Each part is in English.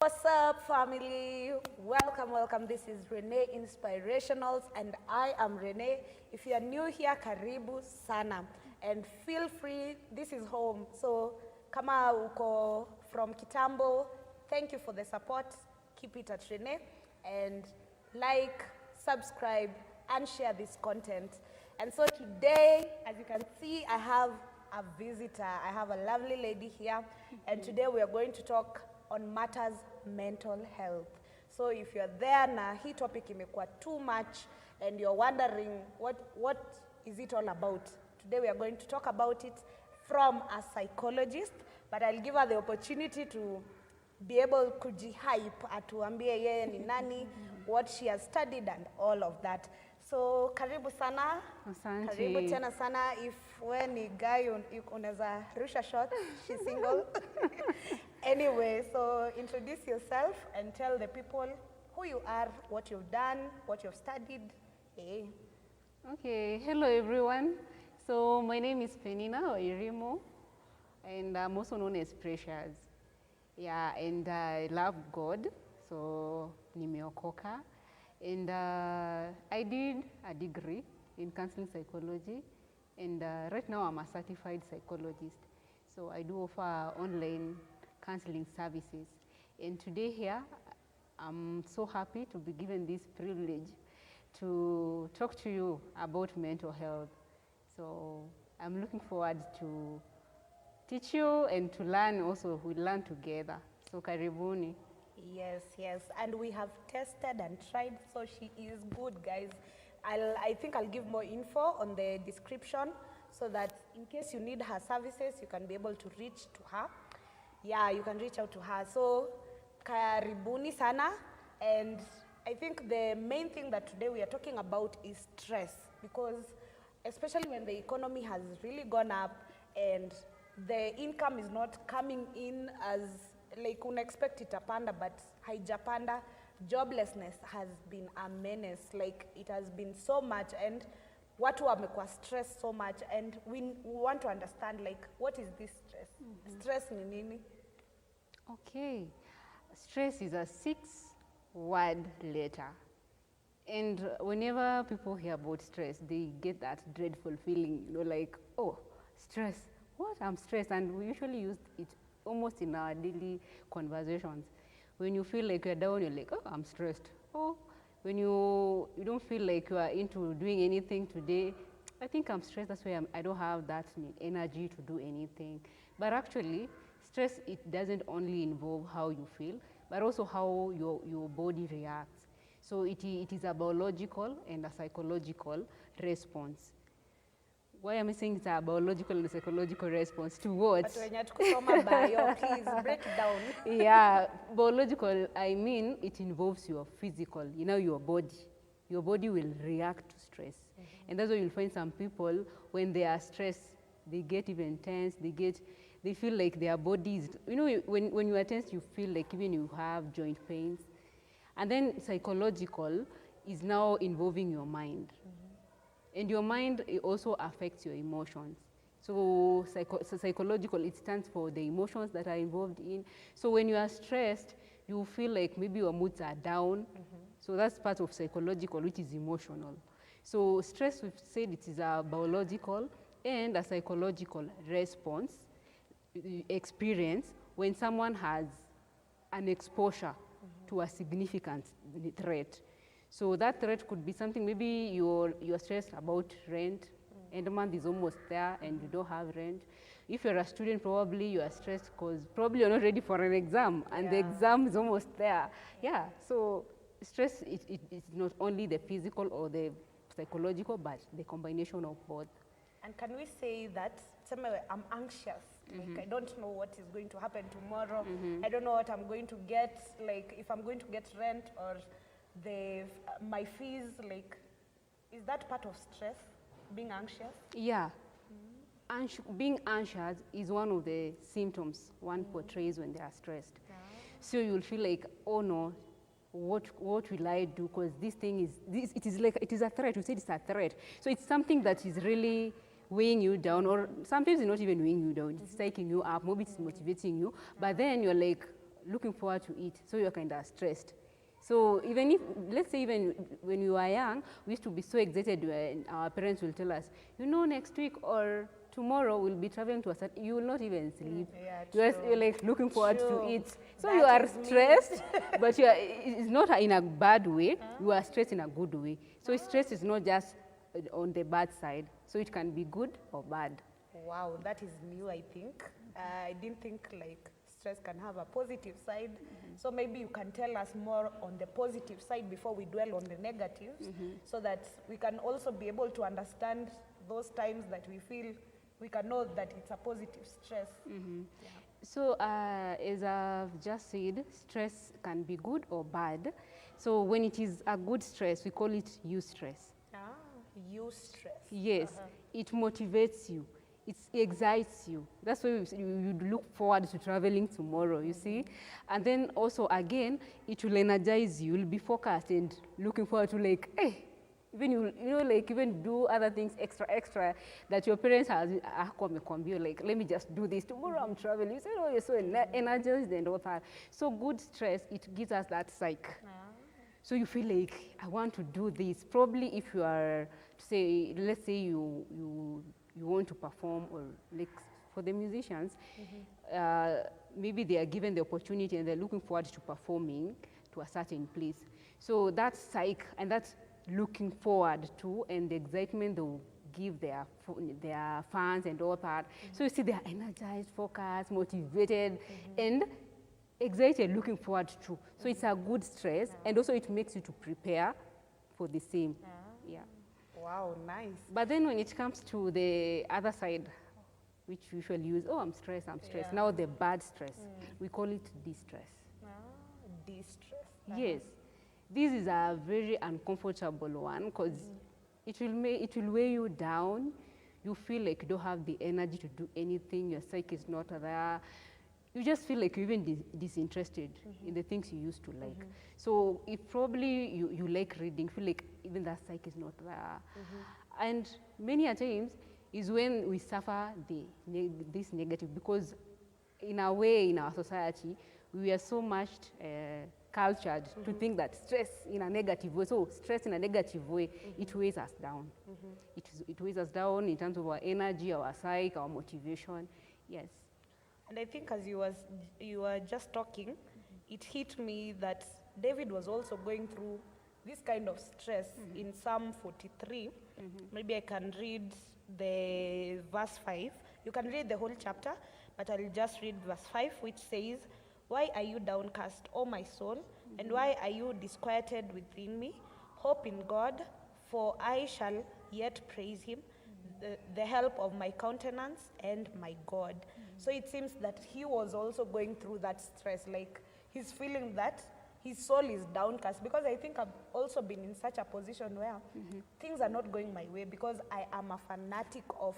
What's up, family? Welcome, welcome. This is Renee Inspirationals, and I am Renee. If you are new here, karibu sana. And feel free, this is home. So, kama uko from Kitambo, thank you for the support. Keep it at Renee. And like, subscribe, and share this content. And so today, as you can see, I have a visitor. I have a lovely lady here. And today we are going to talk on matters mental health. So if you're there na hii topic imekuwa too much and you're wondering what is it all about, today we are going to talk about it from a psychologist, but I'll give her the opportunity to be able kujihype, atuambie yeye ni nani, what she has studied and all of that. So karibu sana. Asante. Karibu tena sana. If we ni guy unaweza rusha shot, she's single. Anyway, so introduce yourself and tell the people who you are, what you've done, what you've studied. Hey. Okay, hello everyone. So my name is Peninah Wairimu, and I'm also known as Precious. Yeah, and I love God, so nimeokoka. And I did a degree in counseling psychology, and right now I'm a certified psychologist. So I do offer online counseling services. And today here, I'm so happy to be given this privilege to talk to you about mental health. So I'm looking forward to teach you and to learn also. We learn together. So karibuni. Yes, yes, and we have tested and tried, so she is good, guys. I think I'll give more info on the description so that in case you need her services, you can be able to reach to her. Yeah, you can reach out to her. So karibuni sana, and I think the main thing that today we are talking about is stress, because especially when the economy has really gone up and the income is not coming in as like unexpect itapanda, but haijapanda. Joblessness has been a menace. Like it has been so much, and watu wamekuwa stressed so much, and we want to understand like what is this stress? Stress ni nini? Okay, stress is a 6-word letter. And whenever people hear about stress, they get that dreadful feeling, you know, like, oh, stress, what? I'm stressed. And we usually use it almost in our daily conversations. When you feel like you're down, you're like, oh, I'm stressed. Oh, when you don't feel like you are into doing anything today, I think I'm stressed, that's why I don't have that energy to do anything. But actually, stress, it doesn't only involve how you feel, but also how your body reacts. So it is a biological and a psychological response. Why am I saying it's a biological and a psychological response to what? But when you're kusoma bio, please break it down. Yeah, biological, I mean, it involves your physical, you know, your body. Your body will react to stress. And that's why you'll find some people, when they are stressed, they get even tense, they feel like their bodies, you know, when you are tense, you feel like even you have joint pains. And then psychological is now involving your mind. And your mind, it also affects your emotions. So psychological, it stands for the emotions that are involved in. So when you are stressed, you feel like maybe your moods are down. So that's part of psychological, which is emotional. So stress, we've said it is a biological and a psychological response, experience when someone has an exposure to a significant threat. So that threat could be something, maybe you're stressed about rent, and the month is almost there and you don't have rent. If you're a student, probably you are stressed because probably you're not ready for an exam and the exam is almost there. Yeah, so stress is not only the physical or the psychological, but the combination of both. And can we say that I'm anxious? Like I don't know what is going to happen tomorrow. I don't know what I'm going to get, like if I'm going to get rent or my fees, like is that part of stress, being anxious? Yeah. Being anxious is one of the symptoms one portrays when they are stressed. So you'll feel like, oh no, what will I do? Because this thing is, it is a threat. We said it's a threat. So it's something that is really weighing you down, or sometimes it's not even weighing you down. It's taking you up, maybe it's motivating you, but then you're like, looking forward to it, so you're kind of stressed. So even if, let's say even when we were young, we used to be so excited when our parents will tell us, you know, next week or tomorrow we'll be traveling to a certain, you will not even sleep. You're like looking forward to it. So That you are is me. stressed, but it's not in a bad way. You are stressed in a good way. So stress is not just on the bad side. So it can be good or bad. Wow, that is new, I think. I didn't think like stress can have a positive side. So maybe you can tell us more on the positive side before we dwell on the negatives, so that we can also be able to understand those times that we feel we can know that it's a positive stress. Yeah. So as I've just said, stress can be good or bad. So when it is a good stress, we call it eustress. Eustress. Yes, it motivates you. It excites you. That's why you look forward to traveling tomorrow, you see. And then also again, it will energize you. You'll be focused and looking forward to like, hey, even you know, like even do other things extra that your parents have you're like, let me just do this. Tomorrow I'm traveling. You say, oh, you're so energized and all that. So good stress, it gives us that psyche. So you feel like, I want to do this. Probably if you are, say, let's say you want to perform, or like for the musicians, maybe they are given the opportunity and they're looking forward to performing to a certain place. So that's psyche, and that's looking forward to, and the excitement they'll give their fans and all that. So you see they're energized, focused, motivated, and excited, looking forward to. So it's a good stress, and also it makes you to prepare for the same. Yeah. Wow, nice. But then when it comes to the other side, which we usually use, oh, I'm stressed. Now the bad stress, we call it distress. Distress. Yes. This is a very uncomfortable one, because it will weigh you down. You feel like you don't have the energy to do anything. Your psyche is not there. You just feel like you're even disinterested in the things you used to like. So if probably you like reading, feel like even that psyche is not there. And many a times is when we suffer this negative, because in a way in our society, we are so much cultured to think that stress in a negative way, so stress in a negative way, it weighs us down. It weighs us down in terms of our energy, our psyche, our motivation. Yes. And I think as you were just talking, it hit me that David was also going through this kind of stress in Psalm 43. Maybe I can read the verse 5. You can read the whole chapter, but I'll just read verse 5, which says, "Why are you downcast, O my soul? And why are you disquieted within me? Hope in God, for I shall yet praise him, the help of my countenance and my God." So it seems that he was also going through that stress, like he's feeling that his soul is downcast, because I think I've also been in such a position where things are not going my way, because I am a fanatic of,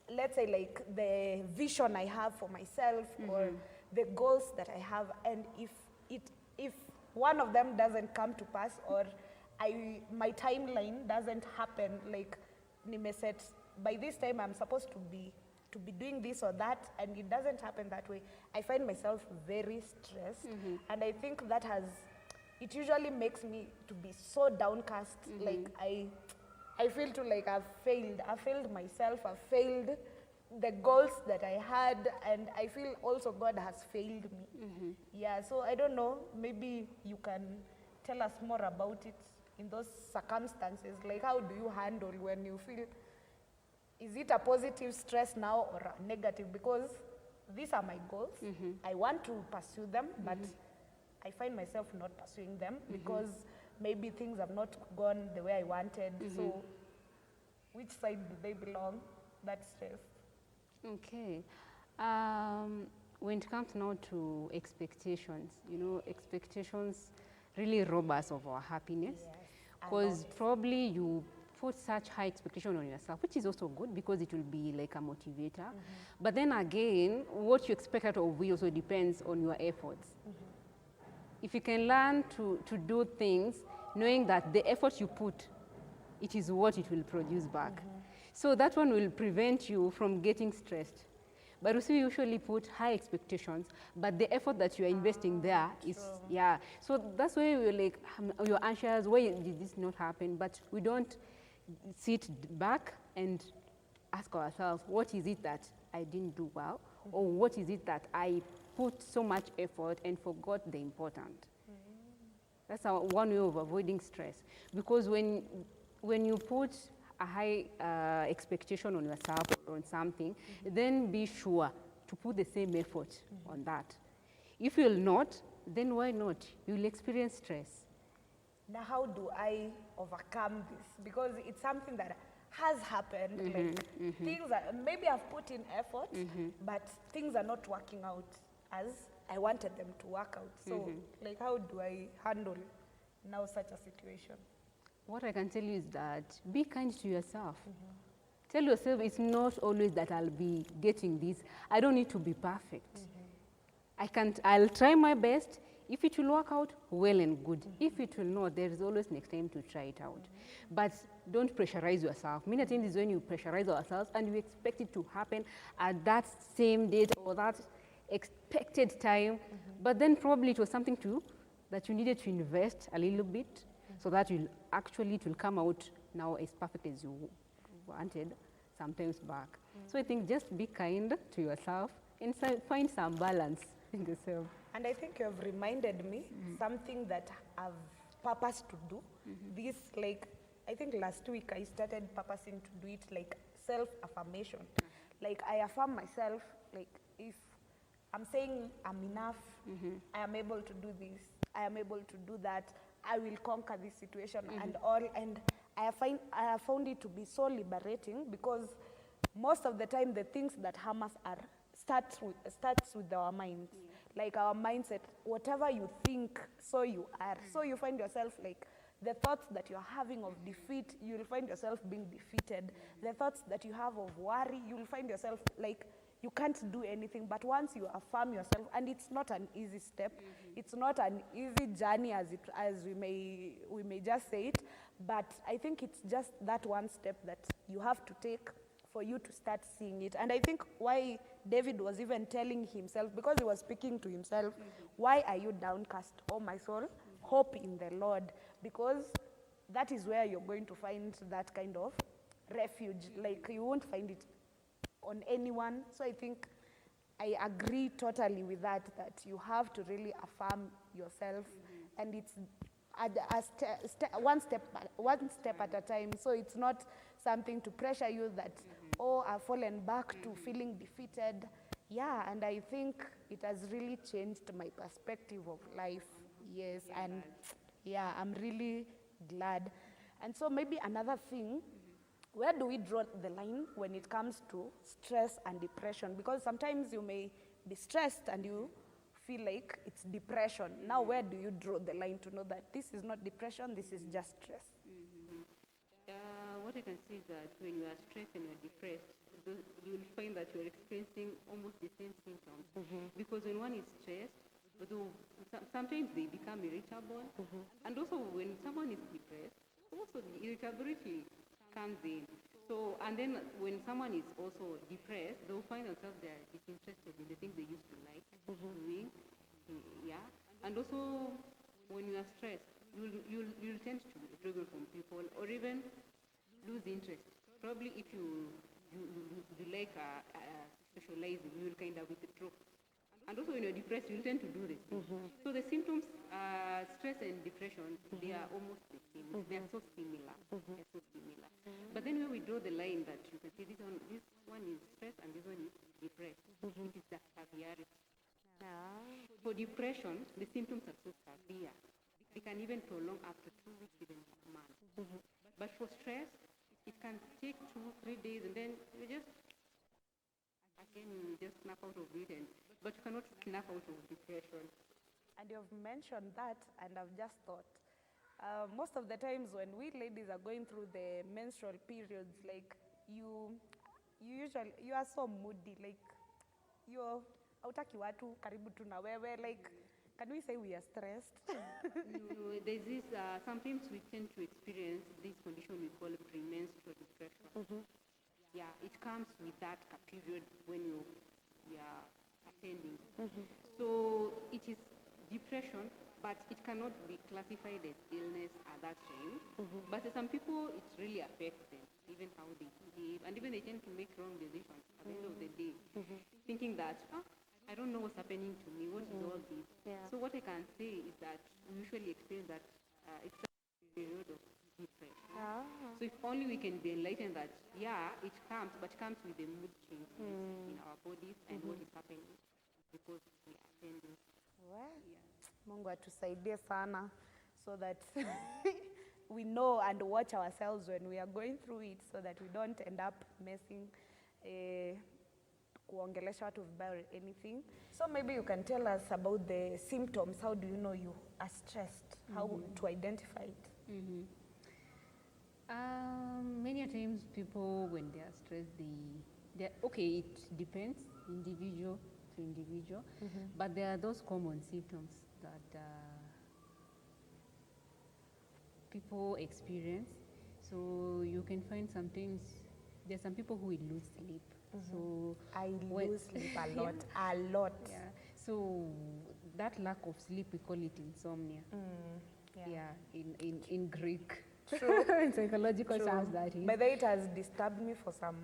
let's say, like the vision I have for myself or the goals that I have, and if one of them doesn't come to pass, or my timeline doesn't happen, like nimeset, by this time I'm supposed to be doing this or that, and it doesn't happen that way, I find myself very stressed. And I think that it usually makes me to be so downcast. Like I feel like I've failed myself, I've failed the goals that I had, and I feel also God has failed me. Yeah, so I don't know, maybe you can tell us more about it in those circumstances. Like, how do you handle when you feel, is it a positive stress now or a negative? Because these are my goals. I want to pursue them, but I find myself not pursuing them because maybe things have not gone the way I wanted. So which side do they belong, that stress? Okay. When it comes now to expectations, expectations really rob us of our happiness, because probably you put such high expectation on yourself, which is also good because it will be like a motivator. But then again, what you expect out of you also depends on your efforts. If you can learn to do things knowing that the effort you put, it is what it will produce back. So that one will prevent you from getting stressed. But you see, we usually put high expectations, but the effort that you are investing there is, yeah. So that's why we're like, you're anxious, why did this not happen? But we don't sit back and ask ourselves, what is it that I didn't do well? Or what is it that I put so much effort and forgot the important? That's one way of avoiding stress. Because when you put a high expectation on yourself or on something, then be sure to put the same effort on that. If you'll not, then why not? You'll experience stress. Now, how do I overcome this? Because it's something that has happened. Like things are, maybe I've put in effort, but things are not working out as I wanted them to work out. So, like, how do I handle now such a situation? What I can tell you is that be kind to yourself. Tell yourself it's not always that I'll be getting this. I don't need to be perfect. I'll try my best. If it will work out, well and good. If it will not, there is always next time to try it out. But don't pressurize yourself. Many times is when you pressurize ourselves and you expect it to happen at that same date or that expected time. But then probably it was something that you needed to invest a little bit so that it will come out now as perfect as you wanted sometimes back. So I think just be kind to yourself and find some balance in yourself. And I think you have reminded me something that I've purposed to do. This, like, I think last week I started purposing to do it like self-affirmation. Like, I affirm myself, like, if I'm saying I'm enough, I am able to do this, I am able to do that, I will conquer this situation and all. And I have found it to be so liberating, because most of the time the things that harm us starts with our minds. Like our mindset, whatever you think, so you are. So you find yourself like, the thoughts that you're having of defeat, you'll find yourself being defeated. The thoughts that you have of worry, you'll find yourself like you can't do anything. But once you affirm yourself, and it's not an easy step, it's not an easy journey as we may just say it, but I think it's just that one step that you have to take for you to start seeing it. And I think why David was even telling himself, because he was speaking to himself, why are you downcast, oh my soul? Hope in the Lord. Because that is where you're going to find that kind of refuge. Like, you won't find it on anyone. So I think I agree totally with that you have to really affirm yourself. And it's one step at a time. So it's not something to pressure you that, oh, I've fallen back to feeling defeated. Yeah, and I think it has really changed my perspective of life. Yes, and yeah, I'm really glad. And so maybe another thing, where do we draw the line when it comes to stress and depression? Because sometimes you may be stressed and you feel like it's depression. Now, where do you draw the line to know that this is not depression, this is just stress? What I can say is that when you are stressed and you're depressed, you will find that you're experiencing almost the same symptoms. Because when one is stressed, although sometimes they become irritable, and also when someone is depressed, also the irritability comes in. So, and then when someone is also depressed, they'll find themselves they're disinterested in the things they used to like doing. Yeah. And also, when you are stressed, you'll tend to withdraw from people or even lose interest. Probably if you like socializing, you will kind of withdraw. And also when you're depressed, you'll tend to do this. So the symptoms, stress and depression, they are almost the same. They are so similar. They're so similar. But then when we draw the line that you can see this one is stress and this one is depressed, it is the severity. For depression, the symptoms are so severe. They can even prolong up to 2 weeks, even a month. But for stress, it can take 2-3 days, and then you just snap out of it. But you cannot snap out of depression. And you've mentioned that, and I've just thought, most of the times when we ladies are going through the menstrual periods, like you are so moody, like you're hautaki watu karibu tu na wewe, like, can we say we are stressed? No, there's this, sometimes we tend to experience this condition we call premenstrual depression. Yeah, it comes with that period when we are attending. So it is depression, but it cannot be classified as illness at that time. But some people, it really affects them, even how they behave, and even they tend to make wrong decisions at the end of the day, thinking that, I don't know what's happening to me, what is all this? Yeah. So what I can say is that we usually experience that it's a period of depression. So if only we can be enlightened that, yeah, it comes, but comes with the mood changes in our bodies and what is happening because we are attending. Mungu atusaidie sana so that we know and watch ourselves when we are going through it so that we don't end up messing kuongelesha watu vibaya or anything. So maybe you can tell us about the symptoms. How do you know you are stressed? How to identify it? Many times people, when they are stressed, okay, it depends individual to individual, but there are those common symptoms that people experience. So you can find sometimes there's some people who will lose sleep. So I lose sleep a lot, a lot. Yeah. So that lack of sleep, we call it insomnia. In Greek. True. In psychological terms, that is. But then it has disturbed me for some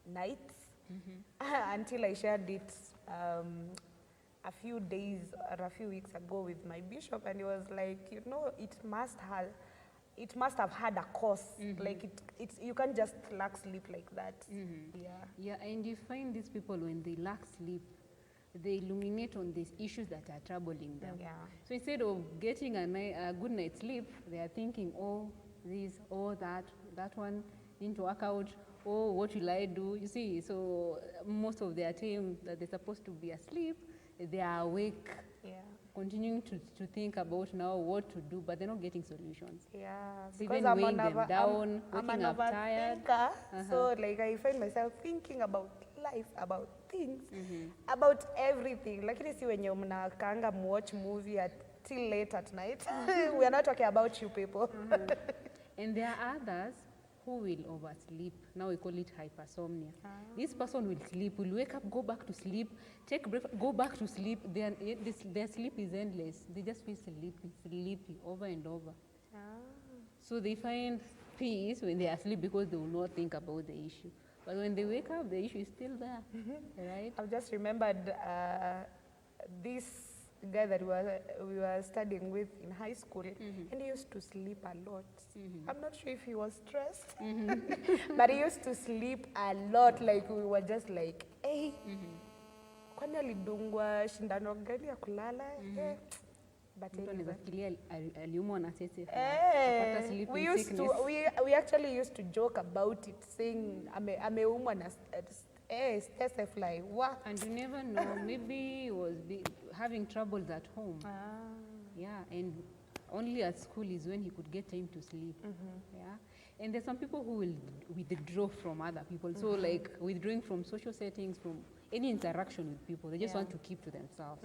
nights until I shared it a few days or a few weeks ago with my bishop, and he was like, you know, it must have had a cause. Like it's you can't just lack sleep like that. Yeah, and you find these people when they lack sleep, they illuminate on these issues that are troubling them. So instead of getting a good night's sleep, they are thinking, oh, this, oh, that one didn't work out, oh, what will I do? You see, so most of their time that they're supposed to be asleep, they are awake, continuing to think about now what to do, but they're not getting solutions. It's even because weighing them down, I'm waking an up tired. So like I find myself thinking about life, about things, about everything. Lakini si wenye mnakaanga watch movie till late at night. We are not talking about you people. And there are others who will oversleep. Now we call it hypersomnia. This person will sleep, will wake up, go back to sleep, take breakfast, go back to sleep. Their sleep is endless. They just feel sleepy over and over. So they find peace when they are asleep because they will not think about the issue. But when they wake up, the issue is still there, right? I've just remembered this guy that we were studying with in high school, and he used to sleep a lot. I'm not sure if he was stressed, but he used to sleep a lot. Like we were just like, hey, kwani alidungwa shindano gani ya kulala? But anyway. We actually used to joke about it, saying ameumwa na fly. And you never know, maybe he was having troubles at home. And only at school is when he could get time to sleep. And there's some people who will withdraw from other people. So like withdrawing from social settings, from any interaction with people, they just want to keep to themselves.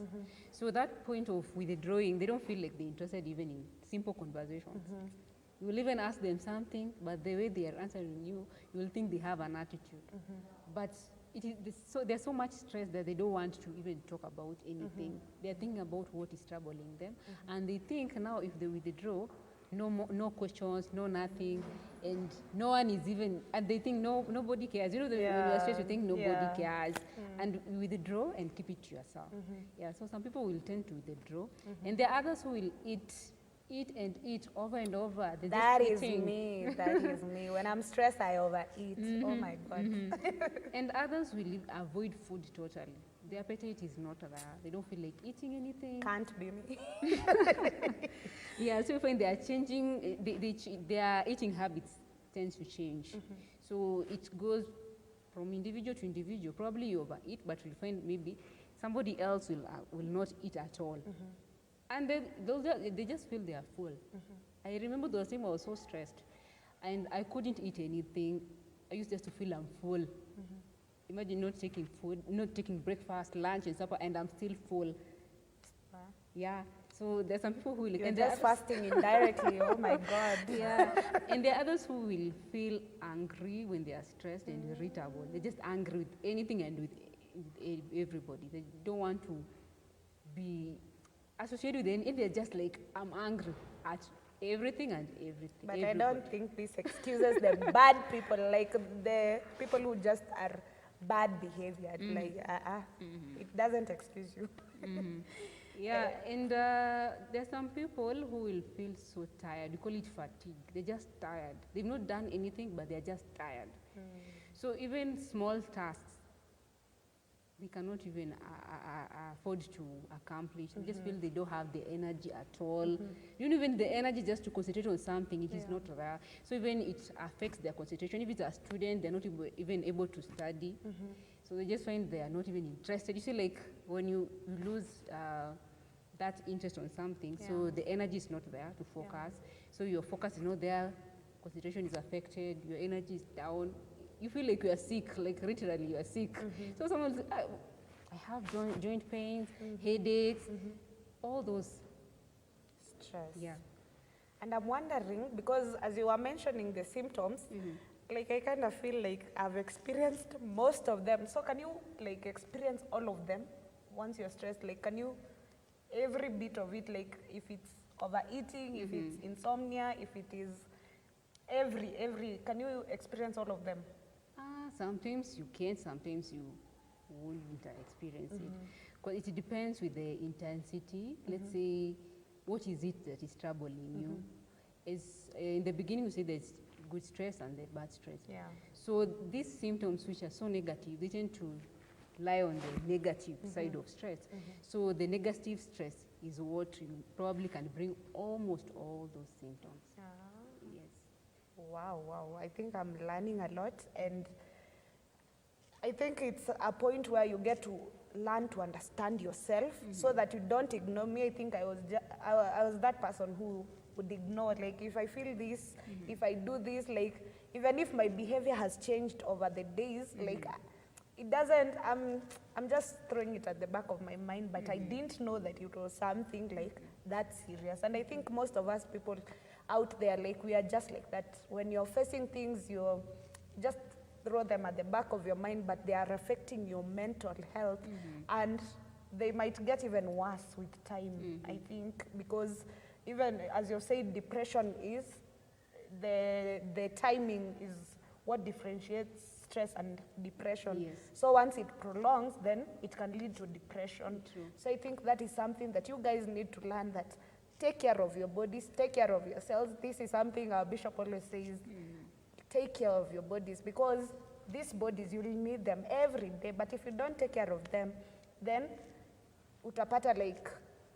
So that point of withdrawing, they don't feel like they're interested even in simple conversations. You will even ask them something, but the way they are answering you, you will think they have an attitude. But there's so much stress that they don't want to even talk about anything. They're thinking about what is troubling them, and they think now if they withdraw, no questions, no nothing, and no one is even, and they think nobody cares. You know, when you're stressed, you think nobody cares, and you withdraw and keep it to yourself. So some people will tend to withdraw, and there are others who will eat and eat over and over. That is me. That is me. When I'm stressed, I overeat. Oh my God. And others will avoid food totally. Their appetite is not there. They don't feel like eating anything. Can't be me. So you find they are changing, their eating habits tend to change. So it goes from individual to individual. Probably you overeat, but you'll find maybe somebody else will not eat at all. And then they just feel they are full. I remember there was a time I was so stressed, and I couldn't eat anything. I used just to feel I'm full. Imagine not taking food, not taking breakfast, lunch, and supper, and I'm still full. So there's some people who will... You're just fasting indirectly, oh my God. And there are others who will feel angry when they are stressed and irritable. They're just angry with anything and with with everybody. They don't want to be associated with anything. They're just like, I'm angry at everything and everything. But everybody. I don't think this excuses the bad people, like the people who just are bad behavior. Like, it doesn't excuse you. Yeah, and there's some people who will feel so tired. We call it fatigue. They're just tired. They've not done anything, but they're just tired. So even small tasks, they cannot even afford to accomplish. They just feel they don't have the energy at all. Even the energy just to concentrate on something, it is not there. So even it affects their concentration. If it's a student, they're not even able to study. So they just find they are not even interested. You see, like when you lose that interest on something, so the energy is not there to focus. So your focus is not there, concentration is affected, your energy is down. You feel like you are sick, like literally you are sick. So someone says, I have joint pains, headaches, all those. Stress. Yeah. And I'm wondering, because as you were mentioning the symptoms, like I kind of feel like I've experienced most of them. So can you like experience all of them once you're stressed? Like can you, every bit of it, like if it's overeating, if it's insomnia, if it is every, can you experience all of them? Sometimes you can, sometimes you won't experience it. Because it depends with the intensity. Let's say, what is it that is troubling you? Is in the beginning we say there's good stress and the bad stress. Yeah. So these symptoms which are so negative, they tend to lie on the negative side of stress. So the negative stress is what you probably can bring almost all those symptoms. Yes. Wow. I think I'm learning a lot, and I think it's a point where you get to learn to understand yourself so that you don't ignore me. I think I was that person who would ignore, like if I feel this, if I do this, like even if my behavior has changed over the days, like it doesn't, I'm just throwing it at the back of my mind, but I didn't know that it was something like that serious. And I think most of us people out there, like we are just like that. When you're facing things, you're just throw them at the back of your mind, but they are affecting your mental health, and they might get even worse with time, I think, because even as you say, depression is, the timing is what differentiates stress and depression. Yes. So once it prolongs, then it can lead to depression. True. So I think that is something that you guys need to learn, that take care of your bodies, take care of yourselves. This is something our bishop always says, take care of your bodies, because these bodies, you'll need them every day. But if you don't take care of them, then utapata like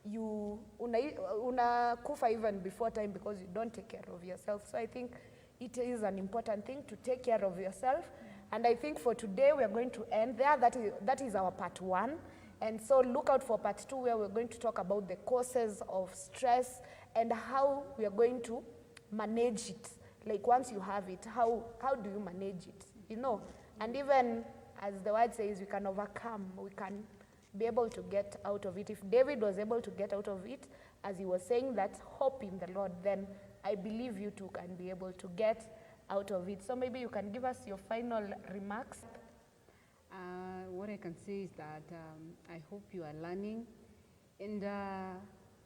you unakufa even before time because you don't take care of yourself. So I think it is an important thing to take care of yourself. And I think for today we are going to end there. That is our part 1. And so look out for part 2, where we're going to talk about the causes of stress and how we are going to manage it. Like once you have it, how do you manage it? You know, and even as the word says, we can overcome, we can be able to get out of it. If David was able to get out of it, as he was saying that hope in the Lord, then I believe you too can be able to get out of it. So maybe you can give us your final remarks. What I can say is that I hope you are learning, and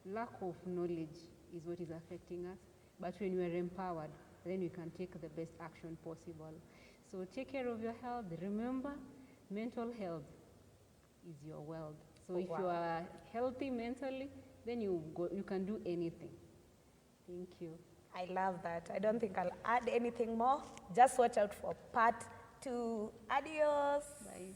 lack of knowledge is what is affecting us. But when we are empowered, then we can take the best action possible. So take care of your health. Remember, mental health is your wealth. So if you are healthy mentally, then you can do anything. Thank you. I love that. I don't think I'll add anything more. Just watch out for part 2. Adios. Bye.